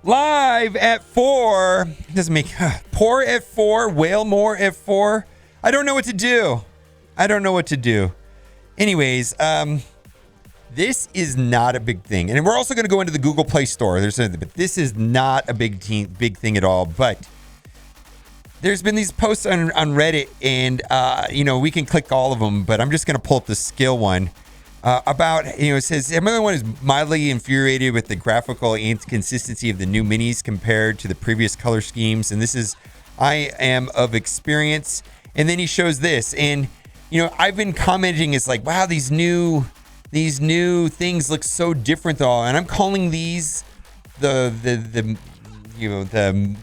live at 4. It doesn't make poor at 4, whale more at 4. I don't know what to do. Anyways, this is not a big thing, and we're also going to go into the Google Play Store. But this is not a big thing at all. But there's been these posts on Reddit, and we can click all of them. But I'm just going to pull up the skill one. About, it says, everyone is mildly infuriated with the graphical inconsistency of the new minis compared to the previous color schemes. And this is, I am of experience. And then he shows this. And, I've been commenting, it's like, wow, these new things look so different though. And I'm calling these the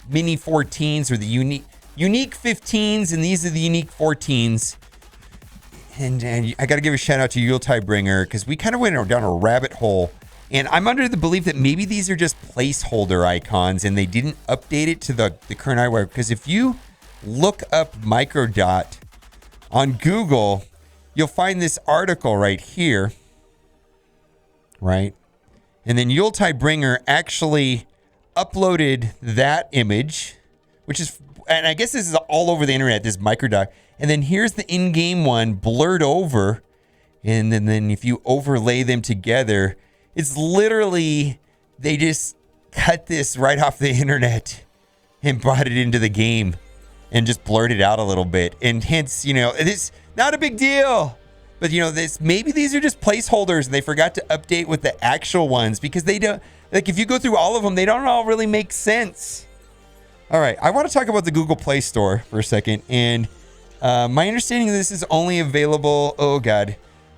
mini 14s or the unique 15s. And these are the unique 14s. And I got to give a shout out to Yuletide because we kind of went down a rabbit hole. And I'm under the belief that maybe these are just placeholder icons and they didn't update it to the current eyewear. Because if you look up Microdot on Google, you'll find this article right here. Right? And then Yuletide actually uploaded that image, which is, and I guess this is all over the internet, this Microdot. And then here's the in-game one blurred over. And then if you overlay them together, it's literally, they just cut this right off the internet and brought it into the game and just blurred it out a little bit. And hence, it's not a big deal. But, maybe these are just placeholders and they forgot to update with the actual ones because they don't, like if you go through all of them, they don't all really make sense. All right, I want to talk about the Google Play Store for a second. And my understanding of this is only available. Oh God,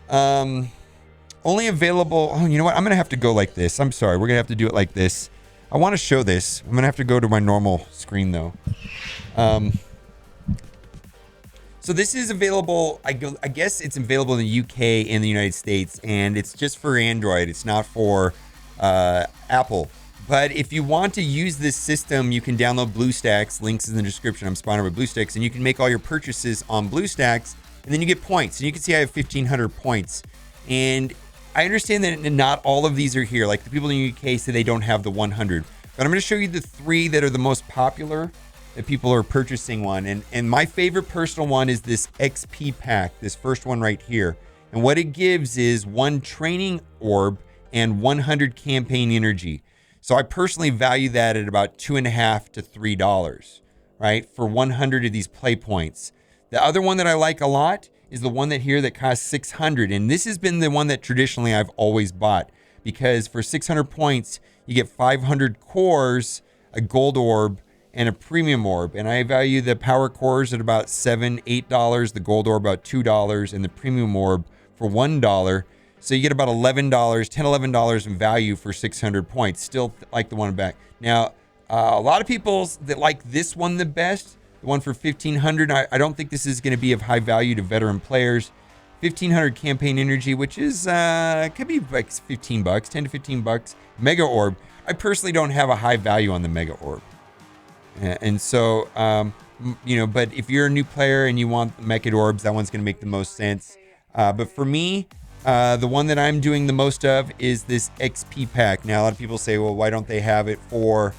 only available. Oh, you know what? I'm gonna have to go like this. I'm sorry. We're gonna have to do it like this. I want to show this. I'm gonna have to go to my normal screen though. So this is available. I guess it's available in the UK and the United States, and it's just for Android. It's not for Apple. But if you want to use this system, you can download BlueStacks. Links in the description. I'm sponsored by BlueStacks. And you can make all your purchases on BlueStacks. And then you get points. And you can see I have 1,500 points. And I understand that not all of these are here. Like the people in the UK say they don't have the 100. But I'm going to show you the 3 that are the most popular that people are purchasing one. And my favorite personal one is this XP pack. This first one right here. And what it gives is 1 training orb and 100 campaign energy. So I personally value that at about $2.50 to $3, right? For 100 of these play points. The other one that I like a lot is the one that costs 600. And this has been the one that traditionally I've always bought because for 600 points, you get 500 cores, a gold orb, and a premium orb. And I value the power cores at about $7, $8, the gold orb about $2, and the premium orb for $1. So you get about $11, $10, $11 in value for 600 points. Still like the one back. Now, a lot of people that like this one the best, the one for 1,500. I don't think this is going to be of high value to veteran players. 1,500 campaign energy, which is could be like $15, $10 to $15. Mega orb. I personally don't have a high value on the mega orb, and so but if you're a new player and you want mega orbs, that one's going to make the most sense. But for me, the one that I'm doing the most of is this XP pack. Now, a lot of people say, well, why don't they have it for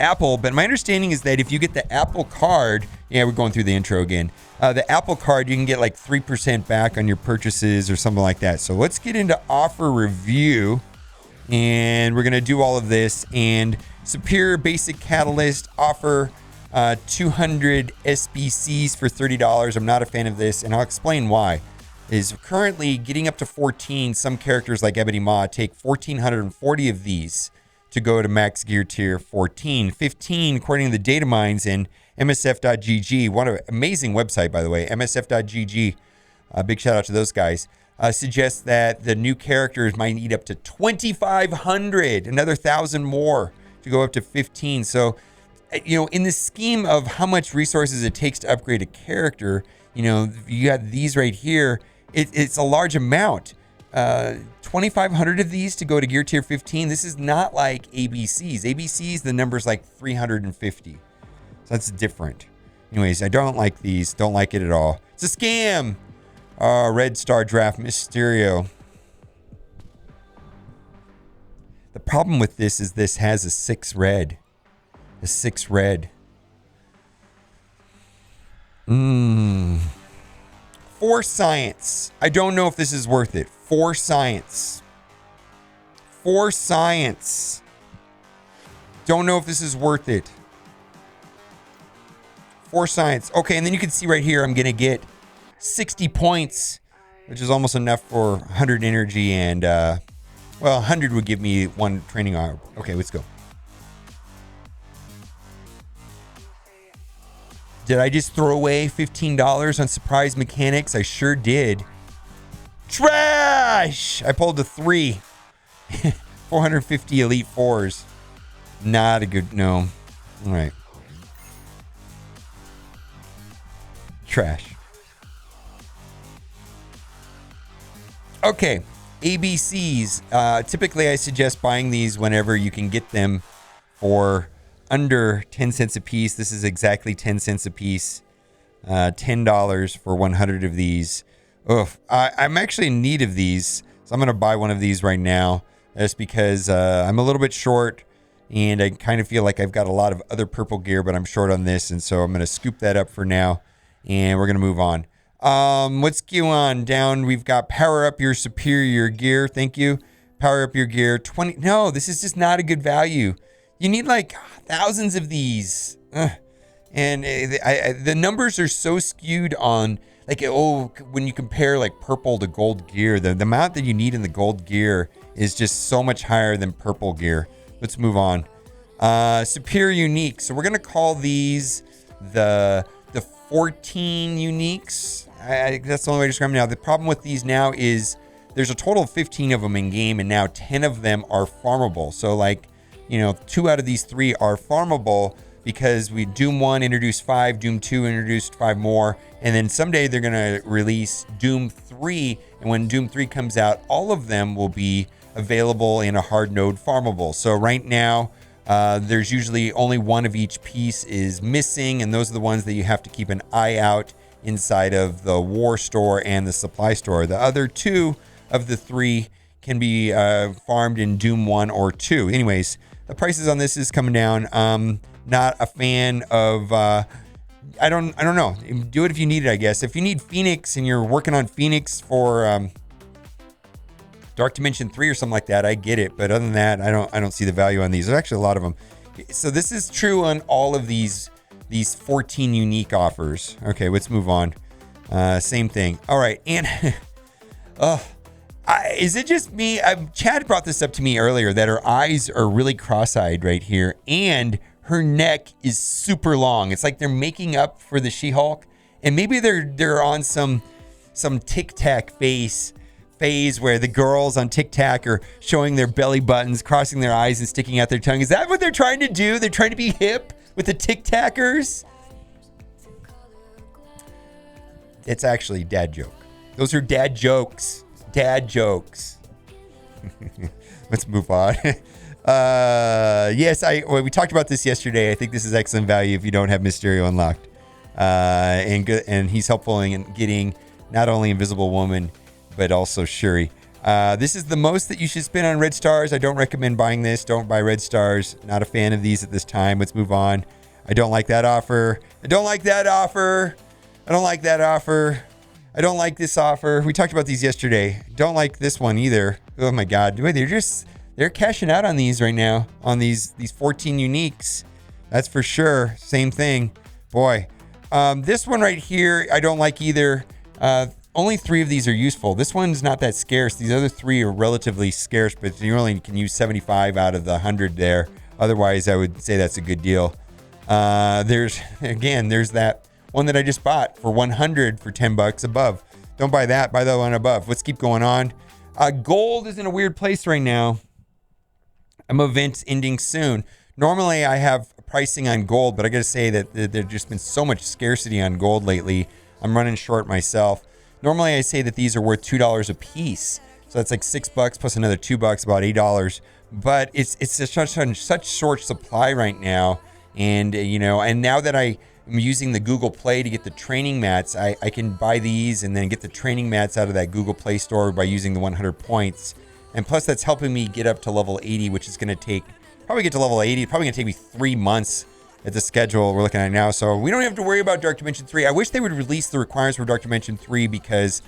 Apple? But my understanding is that if you get the Apple card, we're going through the intro again. The Apple card, you can get like 3% back on your purchases or something like that. So let's get into offer review, and we're going to do all of this. And Superior Basic Catalyst offer 200 SBCs for $30. I'm not a fan of this, and I'll explain why. Is currently getting up to 14. Some characters like Ebony Maw take 1,440 of these to go to max gear tier 14. 15, according to the data mines in MSF.gg, what an amazing website, by the way, MSF.gg, big shout out to those guys, suggests that the new characters might need up to 2,500, another 1,000 more to go up to 15. So, in the scheme of how much resources it takes to upgrade a character, you got these right here, it's a large amount. 2,500 of these to go to gear tier 15. This is not like ABCs. ABCs, the number's like 350. So that's different. Anyways, I don't like these. Don't like it at all. It's a scam. Red Star Draft Mysterio. The problem with this is this has a 6 red. A 6 red. 4 science. I don't know if this is worth it. 4 science. 4 science. Don't know if this is worth it. 4 science. Okay, and then you can see right here, I'm going to get 60 points, which is almost enough for 100 energy and, well, 100 would give me 1 training hour. Okay, let's go. Did I just throw away $15 on surprise mechanics? I sure did. Trash! I pulled a 3. 450 Elite 4s. Not a good, no. All right. Trash. Okay, ABCs. Typically, I suggest buying these whenever you can get them for under 10 cents a piece. This is exactly 10 cents a piece. $10 for 100 of these. Oof. I'm actually in need of these, so I'm going to buy one of these right now. That's because I'm a little bit short, and I kind of feel like I've got a lot of other purple gear, but I'm short on this, and so I'm going to scoop that up for now. And we're going to move on. Let's go on down. We've got power up your superior gear. Thank you. Power up your gear. 20. No, this is just not a good value. You need like thousands of these. And the numbers are so skewed on like, when you compare like purple to gold gear, the amount that you need in the gold gear is just so much higher than purple gear. Let's move on. Superior unique. So we're going to call these the 14 uniques. That's the only way to describe them now. The problem with these now is there's a total of 15 of them in game, and now 10 of them are farmable. So like, 2 out of these 3 are farmable because Doom 1 introduced 5, Doom 2 introduced 5 more, and then someday they're going to release Doom 3, and when Doom 3 comes out, all of them will be available in a hard node farmable. So right now, there's usually only 1 of each piece is missing, and those are the ones that you have to keep an eye out inside of the war store and the supply store. The other 2 of the 3 can be farmed in Doom 1 or 2. Anyways, the prices on this is coming down. Not a fan of I don't know. Do it if you need it, I guess. If you need Phoenix and you're working on Phoenix for Dark Dimension 3 or something like that, I get it. But other than that, I don't see the value on these. There's actually a lot of them. So this is true on all of these 14 unique offers. Okay, let's move on. Same thing. All right, and is it just me? Chad brought this up to me earlier that her eyes are really cross-eyed right here, and her neck is super long. It's like they're making up for the She-Hulk, and maybe they're on some Tic Tac phase where the girls on Tic Tac are showing their belly buttons, crossing their eyes, and sticking out their tongue. Is that what they're trying to do? They're trying to be hip with the Tic Tackers? It's actually a dad joke. Those are dad jokes. Dad jokes. Let's move on. Yes, we talked about this yesterday. I think this is excellent value if you don't have Mysterio unlocked. And he's helpful in getting not only Invisible Woman, but also Shuri. This is the most that you should spend on red stars. I don't recommend buying this. Don't buy red stars. Not a fan of these at this time. Let's move on. I don't like that offer. I don't like that offer. I don't like that offer. I don't like this offer. We talked about these yesterday. Don't like this one either. Oh my God. They're cashing out on these right now, on these 14 uniques. That's for sure. Same thing. Boy. This one right here, I don't like either. Only 3 of these are useful. This one's not that scarce. These other 3 are relatively scarce, but you only can use 75 out of the 100 there. Otherwise, I would say that's a good deal. There's that one that I just bought for 100 for $10 above. Don't buy that. Buy the one above. Let's keep going on. Gold is in a weird place right now. Event's ending soon. Normally, I have pricing on gold, but I got to say that there's just been so much scarcity on gold lately. I'm running short myself. Normally, I say that these are worth $2 a piece. So that's like $6 plus another $2, about $8. But it's such short supply right now. And, and now that I'm using the Google Play to get the training mats, I can buy these and then get the training mats out of that Google Play store by using the 100 points. And plus that's helping me get up to level 80, which is going to probably get to level 80. Probably going to take me 3 months at the schedule we're looking at now. So we don't have to worry about Dark Dimension 3. I wish they would release the requirements for Dark Dimension 3 because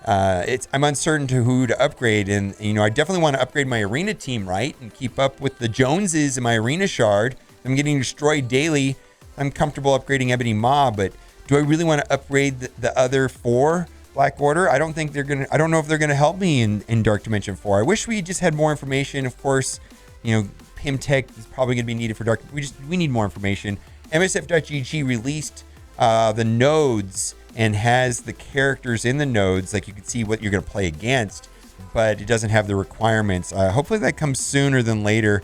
I'm uncertain to who to upgrade. And, I definitely want to upgrade my arena team, right? And keep up with the Joneses in my arena shard. I'm getting destroyed daily. I'm comfortable upgrading Ebony Maw, but do I really want to upgrade the other 4 Black Order? I don't know if they're going to help me in Dark Dimension 4. I wish we just had more information. Of course, Pimtech is probably going to be needed for Dark. We need more information. MSF.GG released the nodes and has the characters in the nodes, like you can see what you're going to play against, but it doesn't have the requirements. Hopefully that comes sooner than later.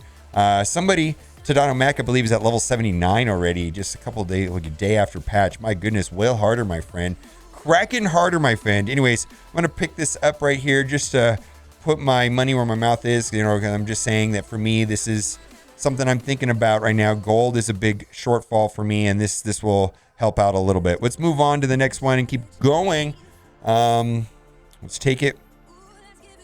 Somebody, Tadano Mac, I believe, is at level 79 already, just a couple of days, like a day after patch. My goodness, wail harder, my friend. Cracking harder, my friend. Anyways, I'm going to pick this up right here just to put my money where my mouth is. I'm just saying that for me, this is something I'm thinking about right now. Gold is a big shortfall for me, and this will help out a little bit. Let's move on to the next one and keep going. Let's take it.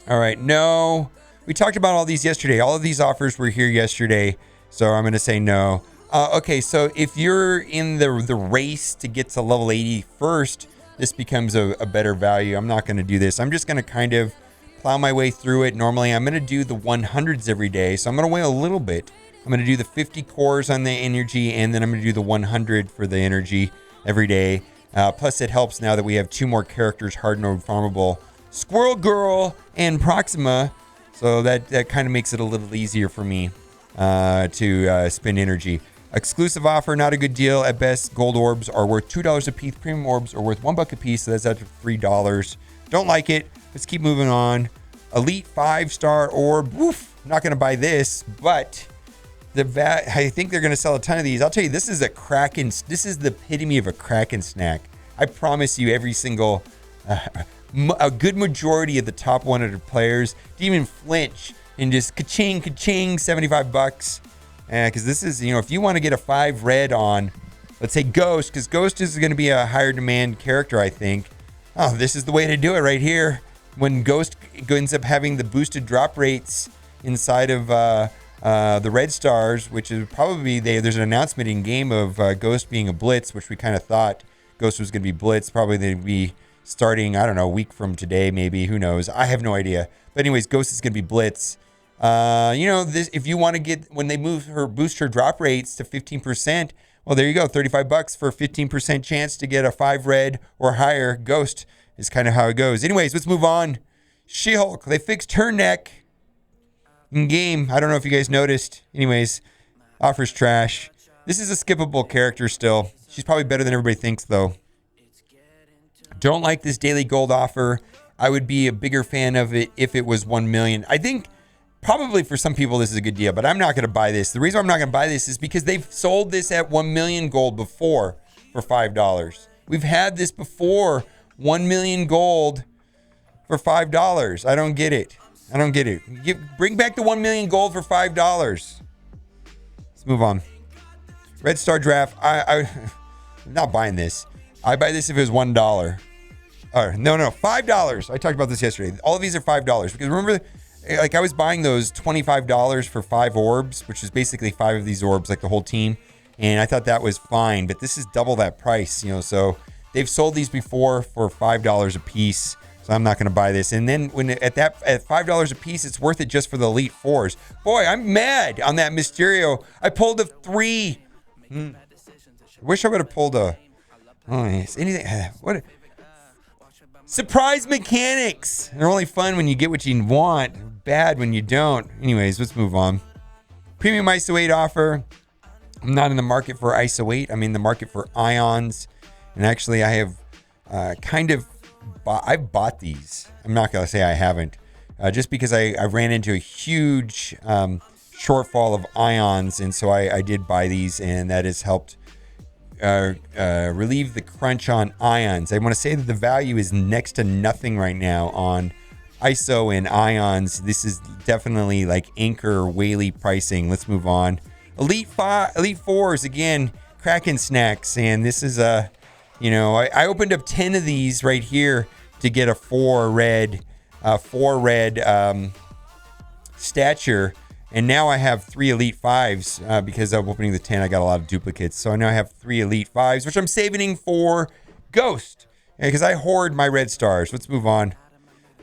All right. No, we talked about all these yesterday. All of these offers were here yesterday, so I'm going to say no. Okay, so if you're in the race to get to level 80 first, this becomes a better value. I'm not going to do this. I'm just going to kind of plow my way through it. Normally, I'm going to do the 100s every day, so I'm going to wait a little bit. I'm going to do the 50 cores on the energy, and then I'm going to do the 100 for the energy every day. Plus, it helps now that we have 2 more characters, hard node farmable, Squirrel Girl and Proxima, so that kind of makes it a little easier for me to spend energy. Exclusive offer, not a good deal. At best, gold orbs are worth $2 a piece. Premium orbs are worth $1 a piece, so that's up to $3. Don't like it. Let's keep moving on. Elite 5-star orb. Woof. I'm not going to buy this, but I think they're going to sell a ton of these. I'll tell you, this is the epitome of a Kraken snack. I promise you, every single, a good majority of the top 100 players didn't even flinch and just ka-ching, ka-ching, $75. Because this is, if you want to get a 5 red on, let's say Ghost, because Ghost is going to be a higher demand character, I think. Oh, this is the way to do it right here. When Ghost ends up having the boosted drop rates inside of the red stars, which is probably, there's an announcement in game of Ghost being a blitz, which we kind of thought Ghost was going to be blitz. Probably they'd be starting, I don't know, a week from today, maybe. Who knows? I have no idea. But anyways, Ghost is going to be blitz. This, if you want to get, when they boost her drop rates to 15%, well, there you go. $35 for a 15% chance to get a 5 red or higher. Ghost is kind of how it goes. Anyways, let's move on. She-Hulk, they fixed her neck in game. I don't know if you guys noticed. Anyways, offers trash. This is a skippable character still. She's probably better than everybody thinks, though. Don't like this daily gold offer. I would be a bigger fan of it if it was 1 million. I think probably for some people this is a good deal, but I'm not going to buy this. The reason I'm not going to buy this is because they've sold this at 1 million gold before for $5. We've had this before, 1 million gold for $5. I don't get it. Bring back the 1 million gold for $5. Let's move on. Red Star Draft. I'm not buying this. I buy this if it was $1. No, $5. I talked about this yesterday. All of these are $5 because remember, like I was buying those $25 for 5 orbs, which is basically 5 of these orbs, like the whole team. And I thought that was fine, but this is double that price, so they've sold these before for $5 a piece. So I'm not going to buy this. And then when at $5 a piece, it's worth it just for the Elite 4s. Boy, I'm mad on that Mysterio. I pulled a 3. I wish I would have pulled a, anything. What? Surprise mechanics. They're only fun when you get what you want. Bad when you don't. Anyways, let's move on. Premium ISO 8 offer. I'm not in the market for ISO 8. I'm in the market for ions. And actually, I have I've bought these. I'm not going to say I haven't. Just because I ran into a huge shortfall of ions. And so I did buy these. And that has helped relieve the crunch on ions. I want to say that the value is next to nothing right now on ISO and ions. This is definitely like anchor whaley pricing. Let's move on. Elite 4s again, Kraken snacks, and this is I opened up 10 of these right here to get a 4 red stature. And now I have 3 Elite 5s because of opening the 10. I got a lot of duplicates. So now I have 3 Elite 5s, which I'm saving for Ghost because I hoard my red stars. Let's move on.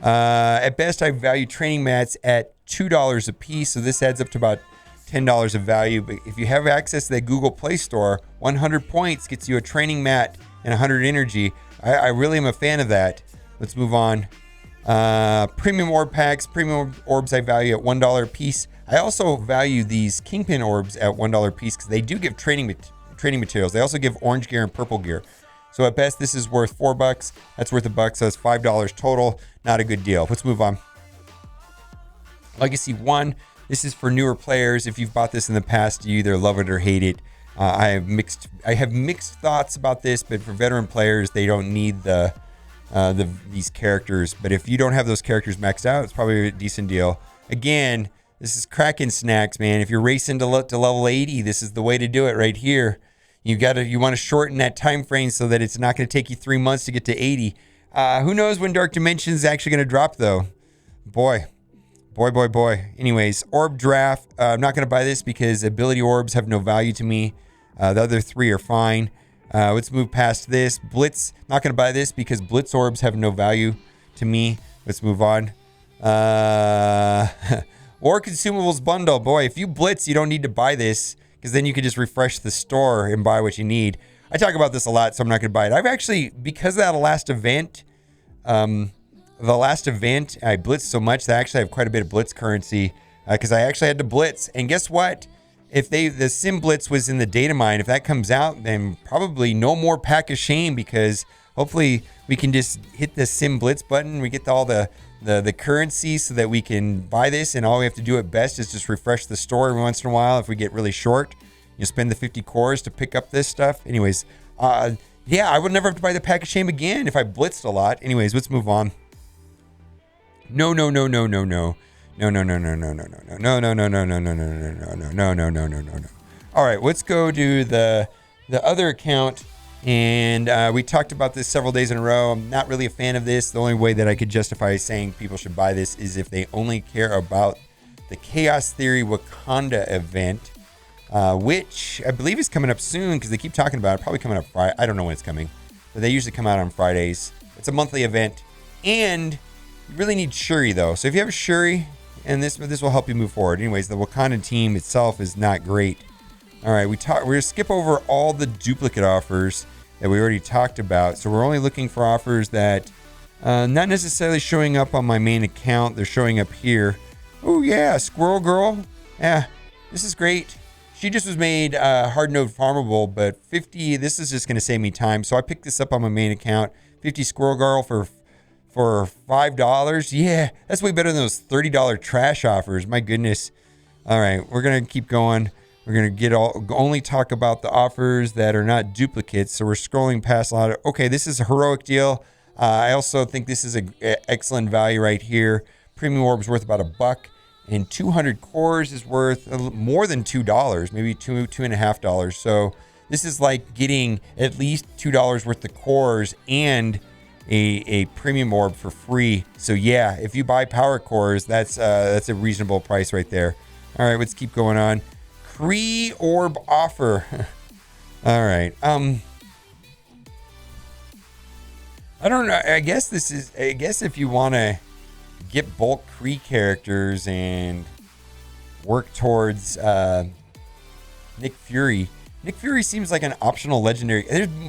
At best, I value training mats at $2 a piece. So this adds up to about $10 of value. But if you have access to the Google Play Store, 100 points gets you a training mat and 100 energy. I really am a fan of that. Let's move on. Premium orb packs. Premium orbs I value at $1 a piece. I also value these Kingpin orbs at $1 a piece because they do give training materials. They also give orange gear and purple gear. So at best, this is worth $4. That's worth $1. So that's $5 total. Not a good deal. Let's move on. Legacy 1. This is for newer players. If you've bought this in the past, you either love it or hate it. I have mixed thoughts about this, but for veteran players, they don't need these characters. But if you don't have those characters maxed out, it's probably a decent deal. Again, this is Kraken snacks, man. If you're racing to level 80, this is the way to do it right here. You want to shorten that time frame so that it's not going to take you 3 months to get to 80. Who knows when Dark Dimensions is actually going to drop, though? Boy. Anyways, orb draft. I'm not going to buy this because ability orbs have no value to me. The other 3 are fine. Let's move past this. Blitz. Not going to buy this because blitz orbs have no value to me. Let's move on. Or consumables bundle. Boy, if you blitz, you don't need to buy this because then you can just refresh the store and buy what you need. I talk about this a lot, so I'm not going to buy it. I've actually, because of that last event, I blitzed so much that I actually have quite a bit of blitz currency because I actually had to blitz. And guess what? If the sim blitz was in the data mine, if that comes out, then probably no more pack of shame because hopefully we can just hit the sim blitz button. We get all the currency so that we can buy this, and all we have to do at best is just refresh the store every once in a while. If we get really short, you spend the 50 cores to pick up this stuff. Anyways, yeah, I would never have to buy the pack of shame again if I blitzed a lot. Anyways, let's move on. No. All right, let's go to the other account. And we talked about this several days in a row. I'm not really a fan of this. The only way that I could justify saying people should buy this is if they only care about the Chaos Theory Wakanda event, which I believe is coming up soon because they keep talking about it. Probably coming up Friday. I don't know when it's coming, but they usually come out on Fridays. It's a monthly event, and you really need Shuri though. So if you have a Shuri, and this will help you move forward. Anyways, the Wakanda team itself is not great. All right, we're gonna skip over all the duplicate offers that we already talked about. So we're only looking for offers that not necessarily showing up on my main account. They're showing up here. Oh yeah, Squirrel Girl. Yeah, this is great. She just was made hard node farmable, but 50. This is just gonna save me time. So I picked this up on my main account. 50 Squirrel Girl for $5. Yeah, that's way better than those $30 trash offers. My goodness. All right, we're gonna keep going. We're going to only talk about the offers that are not duplicates. So we're scrolling past a lot of, okay, this is a heroic deal. I also think this is an excellent value right here. Premium orb's worth about $1, and 200 cores is worth more than $2, maybe $2.50. So this is like getting at least $2 worth of cores and a premium orb for free. So yeah, if you buy power cores, that's a reasonable price right there. All right, let's keep going on. Orb offer. All right. I don't know. I guess if you want to get bulk Kree characters and work towards Nick Fury. Nick Fury seems like an optional legendary.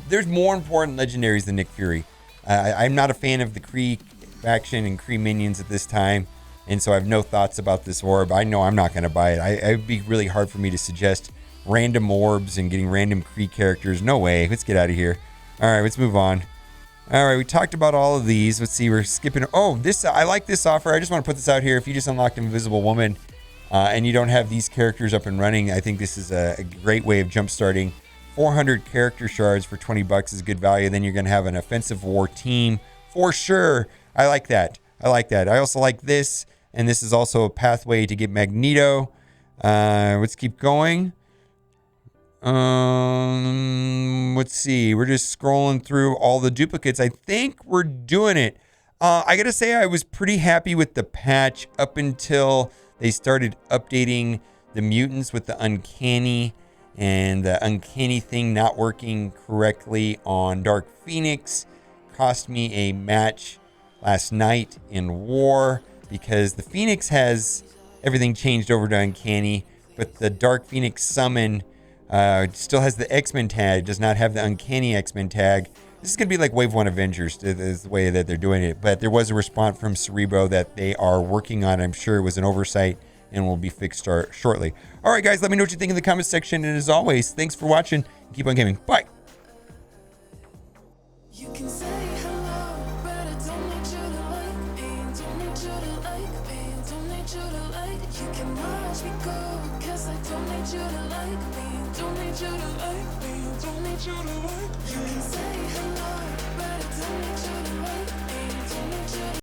There's more important legendaries than Nick Fury. I'm not a fan of the Kree faction and Kree minions at this time. And so I have no thoughts about this orb. I know I'm not going to buy it. It would be really hard for me to suggest random orbs and getting random Kree characters. No way. Let's get out of here. All right, let's move on. All right, we talked about all of these. Let's see. We're skipping. Oh, I like this offer. I just want to put this out here. If you just unlocked Invisible Woman and you don't have these characters up and running, I think this is a great way of jumpstarting. 400 character shards for $20 is good value. Then you're going to have an offensive war team for sure. I like that. I also like this. And this is also a pathway to get Magneto. Let's keep going. Let's see. We're just scrolling through all the duplicates. I think we're doing it. I got to say I was pretty happy with the patch up until they started updating the mutants with the uncanny, and the uncanny thing not working correctly on Dark Phoenix cost me a match last night in War, because the Phoenix has everything changed over to uncanny, but the Dark Phoenix summon still has the X-Men tag, does not have the uncanny X-Men tag. This is going to be like Wave 1 Avengers, is the way that they're doing it. But there was a response from Cerebro that they are working on. I'm sure it was an oversight and will be fixed shortly. All right, guys, let me know what you think in the comment section. And as always, thanks for watching. Keep on gaming. Bye. You can say hello, but I don't need you to like me. Don't need you to like me. Don't need you to like. You can watch me go, 'cause I don't need you to like me. Don't need you to like me. Don't need you to like me. You can say hello, but I don't need you